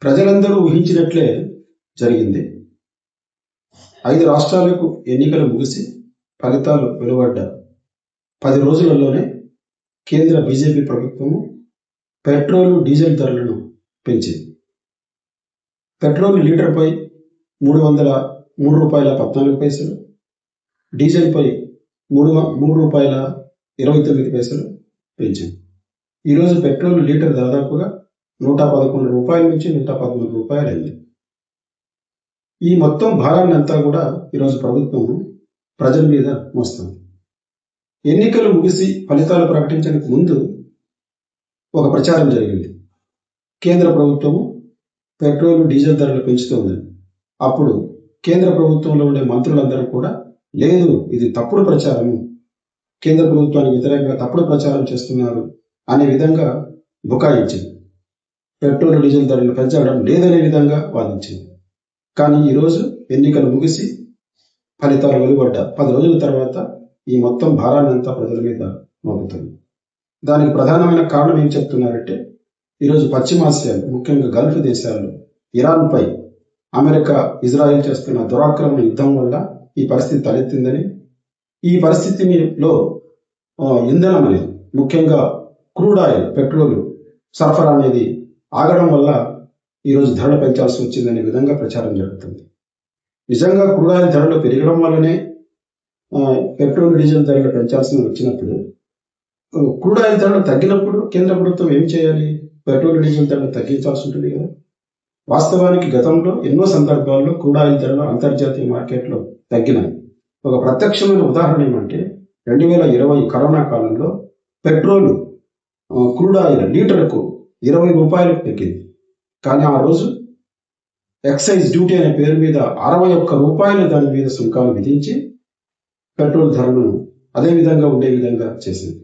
ప్రజలందరూ ఊహించినట్లే జరిగింది. 5 రాష్ట్రాలకు ఎన్నికలు ముగిసి ఫలితాలు వెలువడ్డ 10 రోజులలోనే కేంద్ర బీజేపీ ప్రభుత్వము పెట్రోలు, డీజిల్ ధరలను పెంచింది. పెట్రోల్ లీటర్పై $303.14, డీజిల్పై $3.29 పెంచింది. ఈరోజు పెట్రోల్ లీటర్ దాదాపుగా $111 నుంచి $113 అయింది. ఈ మొత్తం భారాన్ని అంతా కూడా ఈరోజు ప్రభుత్వం ప్రజల మీద మోస్తుంది. ఎన్నికలు ముగిసి ఫలితాలు ప్రకటించడానికి ముందు ఒక ప్రచారం జరిగింది. కేంద్ర ప్రభుత్వము పెట్రోల్, డీజిల్ ధరలు పెంచుతోందని. అప్పుడు కేంద్ర ప్రభుత్వంలో ఉండే మంత్రులందరూ కూడా లేదు, ఇది తప్పుడు ప్రచారము, కేంద్ర ప్రభుత్వానికి వ్యతిరేకంగా తప్పుడు ప్రచారం చేస్తున్నారు అనే విధంగా బుకాయించింది. పెట్రోల్, డీజిల్ ధరలు పెంచడం లేదనే విధంగా వాదించింది. కానీ ఈరోజు ఎన్నికలు ముగిసి ఫలితాలు వెలువడ్డ 10 రోజుల తర్వాత ఈ మొత్తం భారాన్ని అంతా ప్రజల మీద మోపుతుంది. దానికి ప్రధానమైన కారణం ఏం చెప్తున్నారంటే, ఈరోజు పశ్చిమాసియాలు, ముఖ్యంగా గల్ఫ్ దేశాల్లో ఇరాన్పై అమెరికా, ఇజ్రాయెల్ చేస్తున్న దురాక్రమణ యుద్ధం వల్ల ఈ పరిస్థితి తలెత్తిందని, ఈ పరిస్థితిలో ఇంధనం అనేది, ముఖ్యంగా క్రూడ్ ఆయిల్, పెట్రోల్ సరఫరా అనేది ఆగడం వల్ల ఈరోజు ధరలు పెంచాల్సి వచ్చిందనే విధంగా ప్రచారం జరుగుతుంది. నిజంగా క్రూడ్ ఆయిల్ ధరలు పెరగడం వల్లనే పెట్రోల్, డీజిల్ ధరలు పెంచాల్సి వచ్చినప్పుడు, క్రూడ్ ఆయిల్ ధరలు తగ్గినప్పుడు కేంద్ర ప్రభుత్వం ఏం చేయాలి? పెట్రోల్, డీజిల్ ధరలు తగ్గించాల్సి ఉంటుంది కదా. వాస్తవానికి గతంలో ఎన్నో సందర్భాల్లో క్రూడ్ ఆయిల్ ధరలు అంతర్జాతీయ మార్కెట్లో తగ్గినాయి. ఒక ప్రత్యక్షమైన ఉదాహరణ ఏమంటే, 2020 కరోనా కాలంలో పెట్రోల్, క్రూడ్ ఆయిల్ లీటర్కు $20 తగ్గింది. కానీ ఆ రోజు ఎక్సైజ్ డ్యూటీ అనే పేరు మీద $61 దాని మీద సుంకాలు విధించి పెట్రోల్ ధరను అదే విధంగా ఉండే విధంగా చేసింది.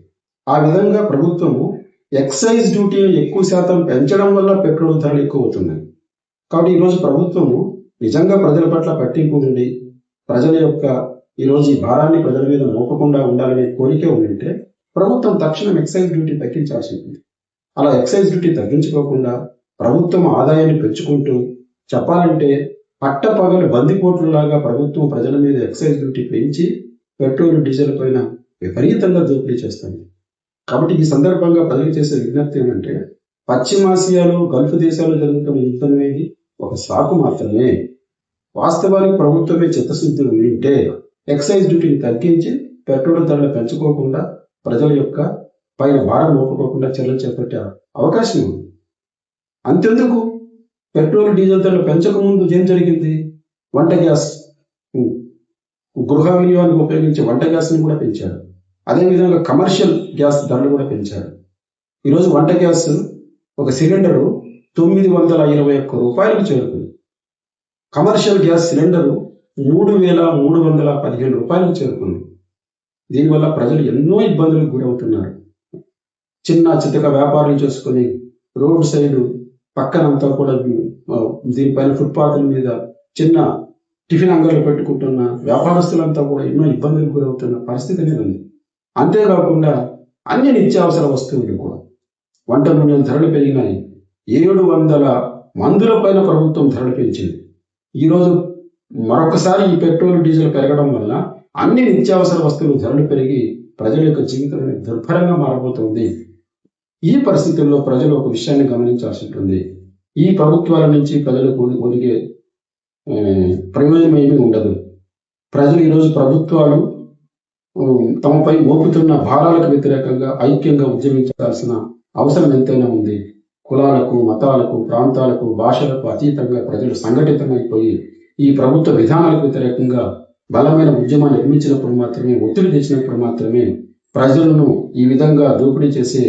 ఆ విధంగా ప్రభుత్వము ఎక్సైజ్ డ్యూటీని ఎక్కువ శాతం పెంచడం వల్ల పెట్రోల్ ధరలు ఎక్కువ అవుతున్నాయి. కాబట్టి ఈరోజు ప్రభుత్వము నిజంగా ప్రజల పట్ల పట్టింపు ఉండి, ప్రజల యొక్క ఈరోజు ఈ భారాన్ని ప్రజల మీద మోపకుండా ఉండాలనే కోరిక ఉండింటే ప్రభుత్వం తక్షణం ఎక్సైజ్ డ్యూటీ తగ్గించాల్సి ఉంటుంది. అలా ఎక్సైజ్ డ్యూటీ తగ్గించుకోకుండా ప్రభుత్వం ఆదాయాన్ని పెంచుకుంటూ, చెప్పాలంటే పట్టపగలు బందిపోట్లలాగా ప్రభుత్వం ప్రజల మీద ఎక్సైజ్ డ్యూటీ పెంచి పెట్రోల్, డీజిల్ పైన విపరీతంగా దోపిడీ చేస్తుంది. కాబట్టి ఈ సందర్భంగా ప్రజలు చేసే విజ్ఞప్తి ఏమంటే, పశ్చిమాసియాలో, గల్ఫ్ దేశాల్లో జరుగుతున్న యుద్ధం అనేది ఒక సాకు మాత్రమే. వాస్తవానికి ప్రభుత్వమే చిత్తశుద్ధులు ఉంటే ఎక్సైజ్ డ్యూటీని తగ్గించి పెట్రోల్ ధరలు పెంచుకోకుండా, ప్రజల యొక్క పైన భారం మోపుకోకుండా చర్యలు చేపట్టే అవకాశం ఉంది. అంతెందుకు, పెట్రోల్, డీజిల్ ధరలు పెంచకముందు ఏం జరిగింది? వంట గ్యాస్, గృహ వినియోగానికి ఉపయోగించే వంట గ్యాస్ని కూడా పెంచారు. అదేవిధంగా కమర్షియల్ గ్యాస్ ధరలు కూడా పెంచారు. ఈరోజు వంట గ్యాస్ ఒక సిలిండరు $921 చేరుకుంది. కమర్షియల్ గ్యాస్ సిలిండరు $3,315 చేరుకుంది. దీనివల్ల ప్రజలు ఎన్నో ఇబ్బందులకు గురవుతున్నారు. చిన్న చితక వ్యాపారం చేసుకుని రోడ్ సైడ్ పక్కనంతా కూడా దీనిపైన ఫుట్పాత్ల మీద చిన్న టిఫిన్ అంగళ్ళు పెట్టుకుంటున్న వ్యాపారస్తులంతా కూడా ఎన్నో ఇబ్బందులకు గురవుతున్న పరిస్థితి అనేది ఉంది. అంతేకాకుండా అన్ని నిత్యావసర వస్తువులు కూడా, వంట నూనె ధరలు పెరిగినాయి. 700 మందుల పైన ప్రభుత్వం ధరలు పెంచింది. ఈరోజు మరొకసారి ఈ పెట్రోల్, డీజిల్ పెరగడం వల్ల అన్ని నిత్యావసర వస్తువులు ధరలు పెరిగి ప్రజల యొక్క జీవితం దుర్భరంగా మారబోతోంది. ఈ పరిస్థితుల్లో ప్రజలు ఒక విషయాన్ని గమనించాల్సి ఉంటుంది. ఈ ప్రభుత్వాల నుంచి ప్రజలకు ఒరిగే ప్రయోజనం ఏమీ ఉండదు. ప్రజలు ఈరోజు ప్రభుత్వాలు తమపై మోపుతున్న భారాలకు వ్యతిరేకంగా ఐక్యంగా ఉద్యమించాల్సిన అవసరం ఎంతైనా ఉంది. కులాలకు, మతాలకు, ప్రాంతాలకు, భాషలకు అతీతంగా ప్రజలు సంఘటితమైపోయి ఈ ప్రభుత్వ విధానాలకు వ్యతిరేకంగా బలమైన ఉద్యమాన్ని నిర్మించినప్పుడు మాత్రమే, ఒత్తిడి తెచ్చినప్పుడు మాత్రమే ప్రజలను ఈ విధంగా దోపిడీ చేసే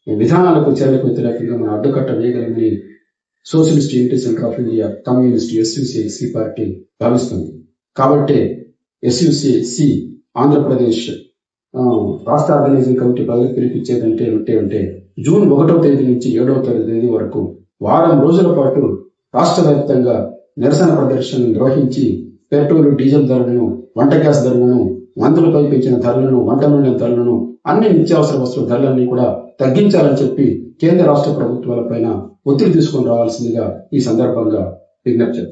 విధానాలకు, చర్యలకు వ్యతిరేకంగా మనం అడ్డుకట్ట వేయగలమని socialist unity centre of India, communist SUCC party భావిస్తుంది. కాబట్టి SUCC ఆంధ్రప్రదేశ్ రాష్ట్ర ఆర్గనైజింగ్ కమిటీ ప్రజలకు పిలిపించేదంటే అంటే జూన్ 1వ తేదీ నుంచి 7వ తేదీ వరకు వారం రోజుల పాటు రాష్ట్ర వ్యాప్తంగా నిరసన ప్రదర్శన నిర్వహించి పెట్రోల్, డీజిల్ ధరలను, వంట గ్యాస్ ధరలను, మందులపై పెంచిన ధరలను, వంట నూనె ధరలను, అన్ని నిత్యావసర వస్తువుల ధరలన్నీ కూడా తగ్గించాలని చెప్పి కేంద్ర రాష్ట్ర ప్రభుత్వాల పైన ఒత్తిడి తీసుకొని రావాల్సిందిగా ఈ సందర్భంగా విజ్ఞప్తి